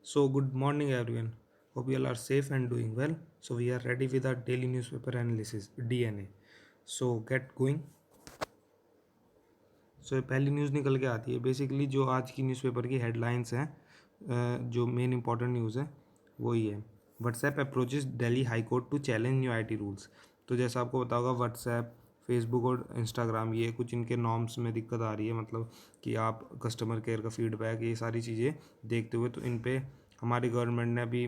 So, good morning, everyone. Hope you all are safe and doing well. So, we are ready with our daily newspaper analysis DNA. So, get going. सो पहली news निकल के आती है basically जो आज की newspaper की headlines हैं जो मेन इंपॉर्टेंट न्यूज़ है वही है WhatsApp approaches Delhi high court to challenge new IT rules. तो जैसा आपको पता होगा व्हाट्सएप फेसबुक और इंस्टाग्राम ये कुछ इनके नॉर्म्स में दिक्कत आ रही है, मतलब कि आप कस्टमर केयर का फीडबैक ये सारी चीज़ें देखते हुए तो इन पे हमारी गवर्नमेंट ने अभी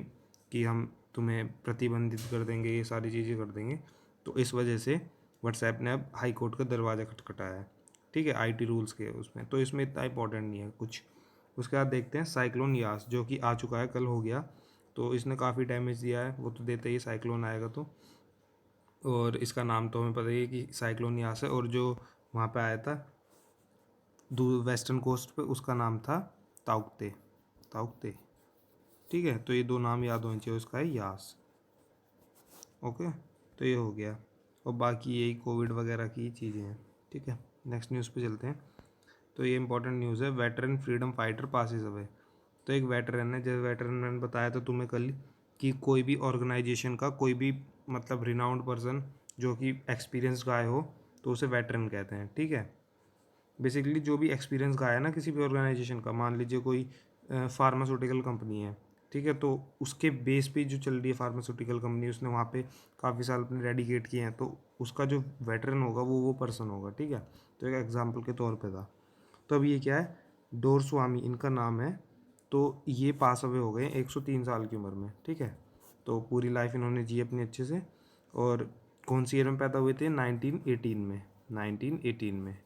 कि हम तुम्हें प्रतिबंधित कर देंगे, ये सारी चीज़ें कर देंगे। तो इस वजह से व्हाट्सएप ने अब हाई कोर्ट का दरवाज़ा खटखटाया है, ठीक है, आईटी रूल्स के उसमें। तो इसमें इतना इंपॉर्टेंट नहीं है कुछ। उसके बाद देखते हैं साइक्लोन यास जो कि आ चुका है, कल हो गया। तो इसने काफ़ी डैमेज दिया है, वो तो देते ही साइक्लोन आएगा तो। और इसका नाम तो हमें पता ही है कि साइक्लोन यास है। और जो वहाँ पे आया था वेस्टर्न कोस्ट पे उसका नाम था ताउकते। ताउकते, ठीक है। तो ये दो नाम याद होने चाहिए, उसका है यास। ओके, तो ये हो गया। और बाकी यही कोविड वगैरह की चीज़ें हैं, ठीक है। नेक्स्ट न्यूज़ पे चलते हैं। तो ये इंपॉर्टेंट न्यूज़ है, veteran freedom fighter passes away. तो एक वेटरन है, जैसे वेटरन मैंने बताया था तुम्हें कल कि कोई भी ऑर्गेनाइजेशन का कोई भी मतलब रिनाउंड पर्सन जो कि एक्सपीरियंस गाय हो तो उसे वेटरन कहते हैं, ठीक है। बेसिकली जो भी एक्सपीरियंस गाय है ना किसी भी ऑर्गेनाइजेशन का, मान लीजिए कोई फार्मास्यूटिकल कंपनी है, ठीक है, तो उसके बेस पे जो चल रही है फार्मास्यूटिकल कंपनी, उसने वहाँ पे काफ़ी साल अपने डेडिकेट किए हैं, तो उसका जो वेटरन होगा वो पर्सन होगा, ठीक है। तो एक एग्जाम्पल के तौर पे था। तो अब ये क्या है, डोर स्वामी इनका नाम है। तो ये पास अवे हो गए 103 साल की उम्र में, ठीक है। तो पूरी लाइफ इन्होंने जी अपनी अच्छे से। और कौन सी ईयर में पैदा हुए थे, 1918 में। 1918 में।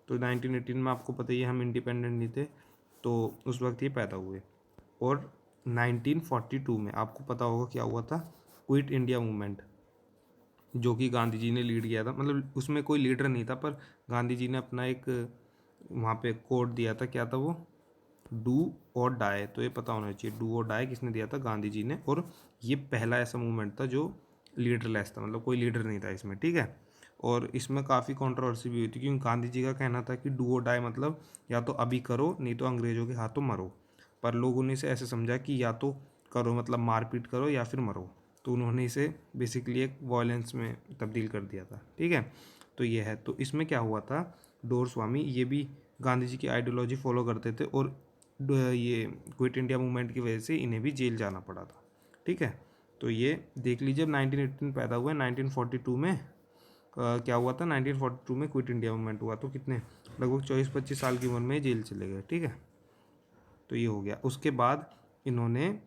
तो 1918 में आपको पता ही है हम इंडिपेंडेंट नहीं थे, तो उस वक्त ये पैदा हुए। और 1942 में आपको पता होगा क्या हुआ था, क्विट इंडिया मूवमेंट, जो कि गांधी जी ने लीड किया था। मतलब उसमें कोई लीडर नहीं था, पर गांधी जी ने अपना एक वहाँ पे कोड दिया था, क्या था वो, डू और डाई। तो ये पता होना चाहिए, डू और डाई किसने दिया था, गांधी जी ने। और ये पहला ऐसा मूवमेंट था जो लीडरलेस था, मतलब कोई लीडर नहीं था इसमें, ठीक है। और इसमें काफ़ी कंट्रोवर्सी भी हुई थी, क्योंकि गांधी जी का कहना था कि डू और डाई मतलब या तो अभी करो नहीं तो अंग्रेज़ों के हाथों मरो। पर लोगों ने इसे ऐसे समझा कि या तो करो मतलब मारपीट करो या फिर मरो। तो उन्होंने इसे बेसिकली एक वायलेंस में तब्दील कर दिया था, ठीक है। तो ये है, तो इसमें क्या हुआ था, डोर स्वामी ये भी गांधी जी की आइडियोलॉजी फॉलो करते थे, और ये क्विट इंडिया मूवमेंट की वजह से इन्हें भी जेल जाना पड़ा था, ठीक है। तो ये देख लीजिए, अब 1918 पैदा हुए, 1942 में क्या हुआ था, 1942 में क्विट इंडिया मूवमेंट हुआ, तो कितने लगभग 24-25 साल की उम्र में जेल चले गए, ठीक है। तो ये हो गया। उसके बाद इन्होंने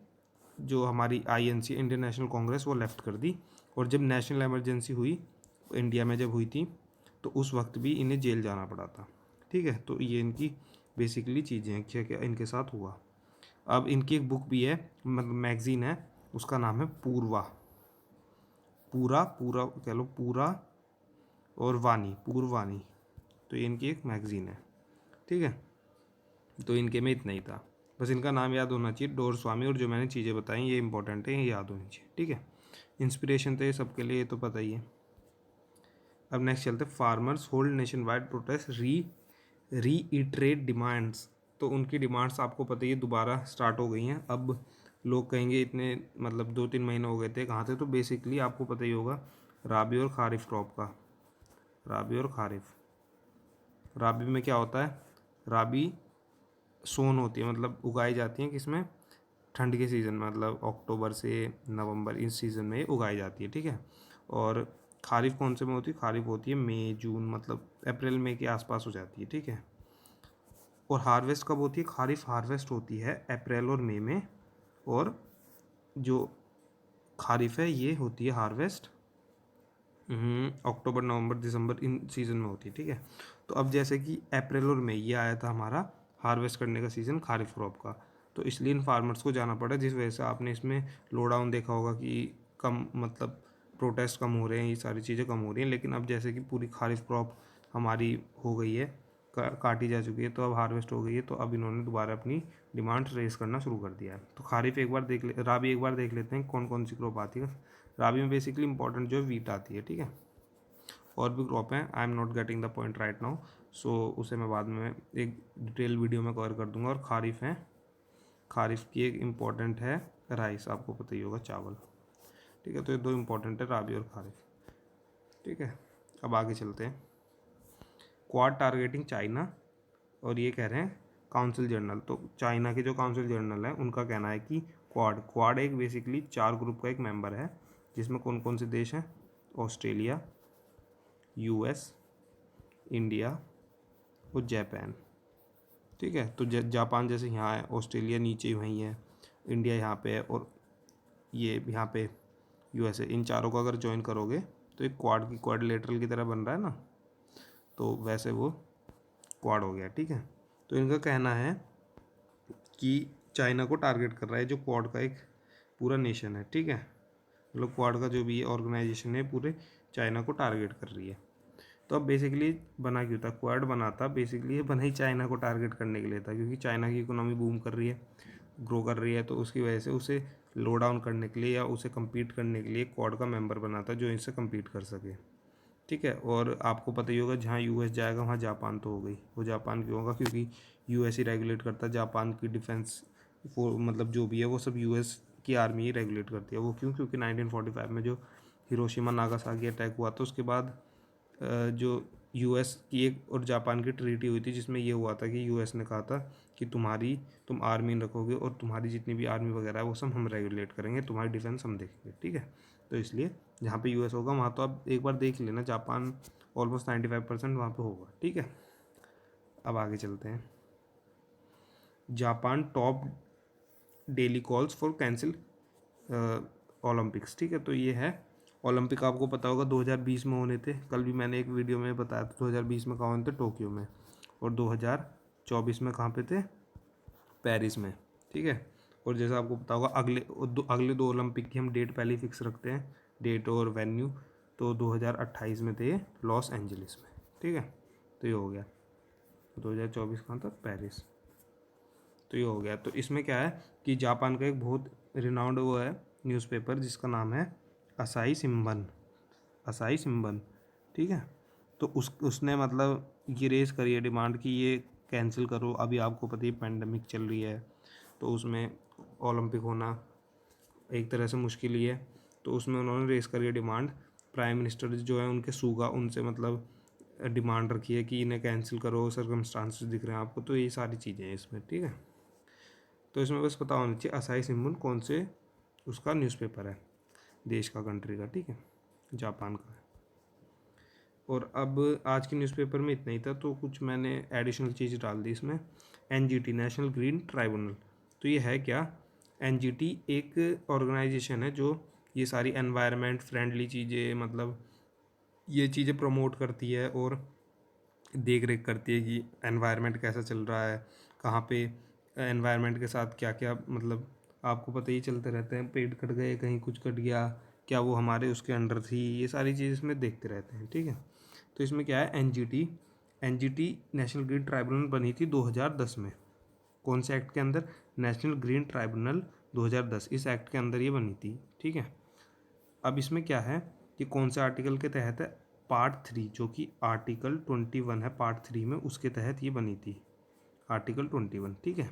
जो हमारी आईएनसी इंडियन नेशनल कांग्रेस वो लेफ्ट कर दी। और जब नेशनल इमरजेंसी हुई इंडिया में जब हुई थी, तो उस वक्त भी इन्हें जेल जाना पड़ा था, ठीक है। तो ये इनकी बेसिकली चीज़ें हैं, क्या क्या इनके साथ हुआ। अब इनकी एक बुक भी है, मतलब मैगजीन है, उसका नाम है पूर्वा। पूरा पूरा कह लो, पूरा और वानी, पूर्वानी। तो ये इनकी एक मैगजीन है, ठीक है। तो इनके में इतना ही था, बस इनका नाम याद होना चाहिए, डोर स्वामी। और जो मैंने चीज़ें बताई ये इंपॉर्टेंट है, ये याद होनी चाहिए, ठीक है। इंस्पिरेशन तो ये सबके लिए, ये तो पता ही है। अब नेक्स्ट चलते, farmers hold nation wide protest reiterate demands. तो उनकी डिमांड्स आपको पता ही है दोबारा स्टार्ट हो गई हैं। अब लोग कहेंगे इतने मतलब 2-3 महीने हो गए थे, कहाँ थे, तो बेसिकली आपको पता ही होगा राबी और खारिफ क्रॉप का। राबी और खारिफ, राबी में क्या होता है, राबी सोन होती है, मतलब उगाई जाती हैं किसमें, ठंड के सीज़न में, मतलब अक्टूबर से नवंबर इस सीज़न में उगाई जाती है, ठीक है। और खारिफ कौन से में होती है, खारिफ होती है मई जून, मतलब अप्रैल मई के आसपास हो जाती है, ठीक है। और हार्वेस्ट कब होती है, खारिफ हार्वेस्ट होती है अप्रैल और मई में। और जो खारिफ है ये होती है हार्वेस्ट अक्टूबर नवंबर दिसंबर इन सीज़न में होती है, ठीक है। तो अब जैसे कि अप्रैल और मई ये आया था हमारा हार्वेस्ट करने का सीज़न खारिफ क्रॉप का, तो इसलिए इन फार्मर्स को जाना पड़ा, जिस वजह से आपने इसमें लो डाउन देखा होगा कि कम मतलब प्रोटेस्ट कम हो रहे हैं, ये सारी चीज़ें कम हो रही हैं। लेकिन अब जैसे कि पूरी खारिफ क्रॉप हमारी हो गई है, काटी जा चुकी है, तो अब हार्वेस्ट हो गई है, तो अब इन्होंने दोबारा अपनी डिमांड रेस करना शुरू कर दिया है। तो खारिफ एक बार देख ले, राबी एक बार देख लेते हैं कौन कौन सी क्रॉप आती है। राबी में बेसिकली इंपॉर्टेंट जो है वीट आती है, ठीक है। और भी क्रॉप हैं, I am not getting the point right now, so उसे मैं बाद में एक डिटेल वीडियो में कवर कर दूंगा। और खारिफ हैं खारिफ की एक इम्पॉर्टेंट है राइस, आपको पता ही होगा, चावल। ठीक है, तो ये दो इम्पॉर्टेंट है, राबी और खारिफ। ठीक है, अब आगे चलते हैं। क्वाड टारगेटिंग चाइना, और ये कह रहे हैं काउंसिल जर्नल। तो चाइना के जो काउंसिल जर्नल है उनका कहना है कि क्वाड एक बेसिकली 4 ग्रुप का एक मेंबर है, जिसमें कौन कौन से देश हैं? ऑस्ट्रेलिया, यूएस, इंडिया और जापान। ठीक है, तो जापान जैसे यहाँ है, ऑस्ट्रेलिया नीचे वहीं है, इंडिया यहाँ पे है, और ये यहाँ पे यूएसए। इन चारों को अगर ज्वाइन करोगे तो एक क्वाड्रिलेटरल की तरह बन रहा है ना, तो वैसे वो क्वाड हो गया। ठीक है, तो इनका कहना है कि चाइना को टारगेट कर रहा है जो क्वाड का एक पूरा नेशन है। ठीक है, मतलब क्वाड का जो भी ये ऑर्गेनाइजेशन है पूरे चाइना को टारगेट कर रही है। तो अब बेसिकली बना क्यों था क्वाड? बना था बेसिकली, ये बना ही चाइना को टारगेट करने के लिए था, क्योंकि चाइना की इकोनॉमी बूम कर रही है, ग्रो कर रही है, तो उसकी वजह से उसे लो डाउन करने के लिए या उसे कम्पीट करने के लिए क्वाड का मेंबर बना था जो इनसे कम्पीट कर सके। ठीक है, और आपको पता ही होगा जहाँ यूएस जाएगा वहाँ जापान तो हो गई। वो जापान क्यों होगा? क्योंकि यूएस ही रेगुलेट करता है जापान की डिफेंस, वो मतलब जो भी है वो सब यूएस की आर्मी ही रेगुलेट करती है। वो क्यों? क्योंकि 1945 में जो हिरोशिमा नागासाकी अटैक हुआ था उसके बाद जो यूएस की एक और जापान की ट्रीटी हुई थी, जिसमें ये हुआ था कि यूएस ने कहा था कि तुम आर्मी रखोगे और तुम्हारी जितनी भी आर्मी वगैरह है वो सब हम रेगुलेट करेंगे, तुम्हारी डिफेंस हम देखेंगे। ठीक है, तो इसलिए जहाँ पे यूएस होगा वहाँ तो आप एक बार देख लेना, जापान ऑलमोस्ट 95% वहाँ पे होगा। ठीक है, अब आगे चलते हैं। Japan top daily calls for cancel Olympics. ठीक है, तो ये है ओलंपिक, आपको पता होगा 2020 में होने थे। कल भी मैंने एक वीडियो में बताया था 2020 में कहाँ होने थे, टोक्यो में, और 2024 में कहाँ पे थे, पेरिस में। ठीक है, और जैसा आपको पता होगा अगले दो ओलंपिक की हम डेट पहले ही फिक्स रखते हैं, डेट और वेन्यू। तो 2028 में थे लॉस एंजलिस में। ठीक है, तो ये हो गया। 2024 कहाँ था? पेरिस। तो ये हो गया। तो इसमें क्या है कि जापान का एक बहुत रिनाउंड वो है न्यूज़पेपर जिसका नाम है असाई सिम्बन। असाई सिम्बन। ठीक है, तो उसने मतलब ये रेस करी है डिमांड कि ये कैंसिल करो। अभी आपको पता ही पैंडमिक चल रही है, तो उसमें ओलंपिक होना एक तरह से मुश्किल ही है। तो उसमें उन्होंने रेस करी है डिमांड। प्राइम मिनिस्टर जो है उनके सूगा उनसे मतलब डिमांड रखी है कि इन्हें कैंसिल करो, सर्कमस्टांसेस दिख रहे हैं आपको। तो ये सारी चीज़ें हैं इसमें। ठीक है, तो इसमें बस पता होना चाहिए असाई सिम्बन कौन से उसका न्यूज़पेपर है, देश का, कंट्री का। ठीक है, जापान का है। और अब आज के न्यूज़पेपर में इतना ही था, तो कुछ मैंने एडिशनल चीज़ डाल दी इसमें। NGT, national green tribunal. तो ये है क्या? एनजीटी एक ऑर्गेनाइजेशन है जो ये सारी एनवायरनमेंट फ्रेंडली चीज़ें, मतलब ये चीज़ें प्रमोट करती है और देख रेख करती है कि एनवायरनमेंट कैसा चल रहा है, कहाँ पे एनवायरनमेंट के साथ क्या क्या, मतलब आपको पता ही चलते रहते हैं, पेड़ कट गए, कहीं कुछ कट गया, क्या वो हमारे उसके अंडर थी, ये सारी चीज़ इसमें देखते रहते हैं। ठीक है, तो इसमें क्या है, एनजीटी नेशनल ग्रीन ट्राइब्यूनल बनी थी 2010 में। कौन से एक्ट के अंदर? नेशनल ग्रीन ट्राइब्यूनल 2010, इस एक्ट के अंदर ये बनी थी। ठीक है, अब इसमें क्या है कि कौन से आर्टिकल के तहत है? पार्ट 3, जो कि आर्टिकल 21 है, पार्ट 3 में उसके तहत ये बनी थी, आर्टिकल 21। ठीक है,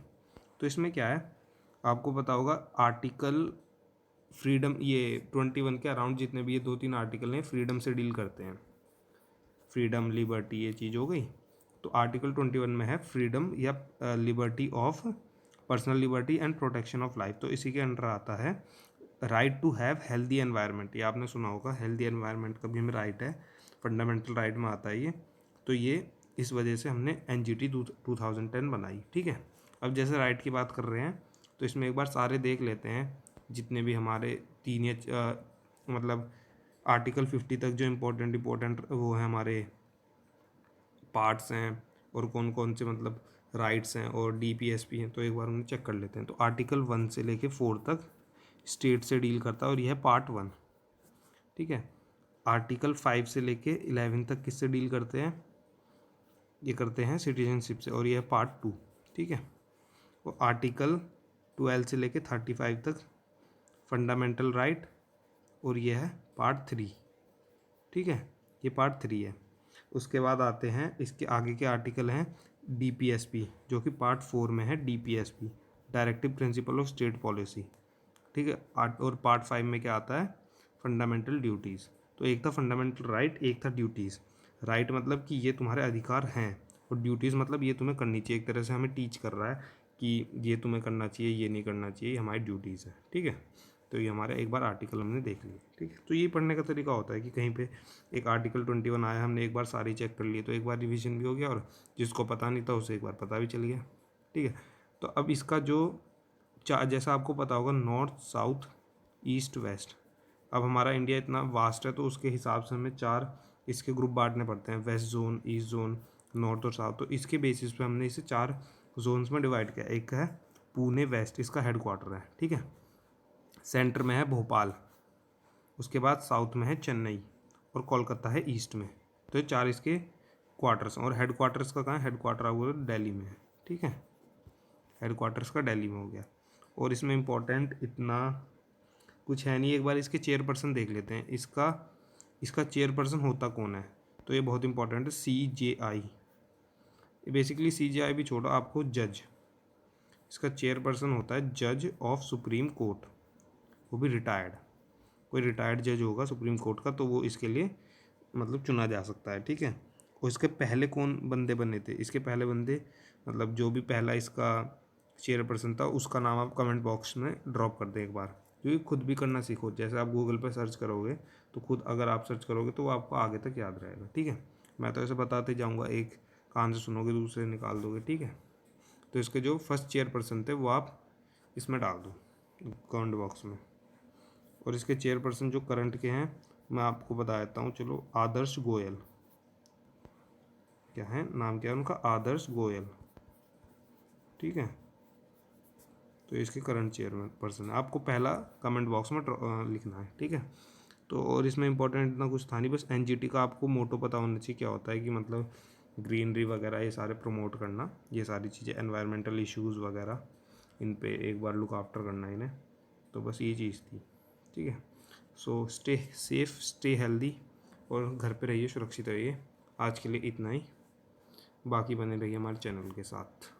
तो इसमें क्या है आपको पता होगा, आर्टिकल फ्रीडम, ये 21 के अराउंड जितने भी ये 2-3 आर्टिकल हैं फ्रीडम से डील करते हैं, फ्रीडम लिबर्टी ये चीज़ हो गई। तो आर्टिकल 21 में है फ्रीडम या liberty of personal liberty and protection of life. तो इसी के अंडर आता है right to have healthy environment. ये आपने सुना होगा, हेल्दी एनवायरनमेंट का भी हमें राइट है, फंडामेंटल राइट में आता है ये। तो ये इस वजह से हमने एनजीटी 2010 बनाई। ठीक है, अब जैसे राइट की बात कर रहे हैं तो इसमें एक बार सारे देख लेते हैं जितने भी हमारे तीन या मतलब आर्टिकल 50 तक जो इम्पोर्टेंट वो है हमारे पार्ट्स हैं, और कौन कौन से मतलब राइट्स हैं और डीपीएसपी हैं, तो एक बार उन्हें चेक कर लेते हैं। तो आर्टिकल 1 से लेके 4 तक स्टेट से डील करता है और यह है पार्ट 1। ठीक है, आर्टिकल 5 से लेके 11 तक किससे डील करते हैं? ये करते हैं सिटीजनशिप से, और यह है पार्ट 2। ठीक है, और आर्टिकल 12 से लेके 35 तक फंडामेंटल राइट, और यह है पार्ट 3। ठीक है, ये पार्ट 3 है। उसके बाद आते हैं इसके आगे के आर्टिकल हैं डीपीएसपी, जो कि पार्ट 4 में है DPSP, directive principle of state policy, ठीक है। और पार्ट 5 में क्या आता है, फंडामेंटल ड्यूटीज़। तो एक था फंडामेंटल राइट, एक था ड्यूटीज़। राइट मतलब कि ये तुम्हारे अधिकार हैं, और ड्यूटीज़ मतलब ये तुम्हें करनी चाहिए, एक तरह से हमें टीच कर रहा है कि ये तुम्हें करना चाहिए, ये नहीं करना चाहिए, ये हमारी ड्यूटीज़ है, ठीक है। तो ये हमारा एक बार आर्टिकल हमने देख लिया, ठीक है। तो ये पढ़ने का तरीका होता है कि कहीं पे एक आर्टिकल 21 आया, हमने एक बार सारी चेक कर लिए, तो एक बार रिवीजन भी हो गया, और जिसको पता नहीं था उसे एक बार पता भी चल गया, ठीक है। तो अब इसका जो जैसा आपको पता होगा, नॉर्थ साउथ ईस्ट वेस्ट, अब हमारा इंडिया इतना वास्ट है तो उसके हिसाब से हमें 4 इसके ग्रुप बांटने पड़ते हैं, west zone, east zone, north और साउथ। तो इसके बेसिस पे हमने इसे 4 जोन्स में डिवाइड किया। एक है पुणे वेस्ट, इसका हेड क्वार्टर है, ठीक है। सेंटर में है भोपाल, उसके बाद साउथ में है चेन्नई, और कोलकाता है ईस्ट में। तो ये 4 इसके क्वार्टर्स, और हेड क्वार्टर्स का कहाँ है, हेड क्वार्टर वो दिल्ली में है, ठीक है। हेड क्वार्टर्स का दिल्ली में हो गया। और इसमें इम्पोर्टेंट इतना कुछ है नहीं, एक बार इसके चेयरपर्सन देख लेते हैं। इसका चेयरपर्सन होता कौन है, तो ये बहुत इंपॉर्टेंट है, CJI। बेसिकली CJI भी छोड़ो, आपको जज, इसका चेयरपर्सन होता है जज ऑफ सुप्रीम कोर्ट, वो भी रिटायर्ड। कोई रिटायर्ड जज होगा सुप्रीम कोर्ट का, तो वो इसके लिए मतलब चुना जा सकता है, ठीक है। और इसके पहले कौन बंदे बने थे, इसके पहले बंदे मतलब जो भी पहला इसका चेयरपर्सन था उसका नाम आप कमेंट बॉक्स में ड्रॉप कर दें एक बार, क्योंकि खुद भी करना सीखो। जैसे आप गूगल पर सर्च करोगे तो खुद अगर आप सर्च करोगे तो वो आपको आगे तक याद रहेगा, ठीक है। मैं तो ऐसे बताते जाऊँगा, एक कान से सुनोगे दूसरे निकाल दोगे, ठीक है। तो इसके जो फर्स्ट चेयरपर्सन थे वो आप इसमें डाल दो कमेंट बॉक्स में। और इसके चेयरपर्सन जो करंट के हैं मैं आपको बता देता हूँ, चलो। आदर्श गोयल, क्या है नाम, क्या है उनका, आदर्श गोयल, ठीक है। तो इसके करंट चेयरपर्सन है, आपको पहला कमेंट बॉक्स में लिखना है, ठीक है। तो और इसमें इंपॉर्टेंट इतना कुछ था नहीं, बस NGT का आपको मोटो पता होना चाहिए, क्या होता है कि मतलब ग्रीनरी वगैरह ये सारे प्रमोट करना, ये सारी चीज़ें, एनवायरमेंटल इश्यूज़ वगैरह, इन पे एक बार लुक आफ्टर करना इन्हें। तो बस ये चीज़ थी, ठीक है। So stay safe, stay healthy, और घर पे रहिए, सुरक्षित रहिए। आज के लिए इतना ही, बाकी बने रहिए हमारे चैनल के साथ।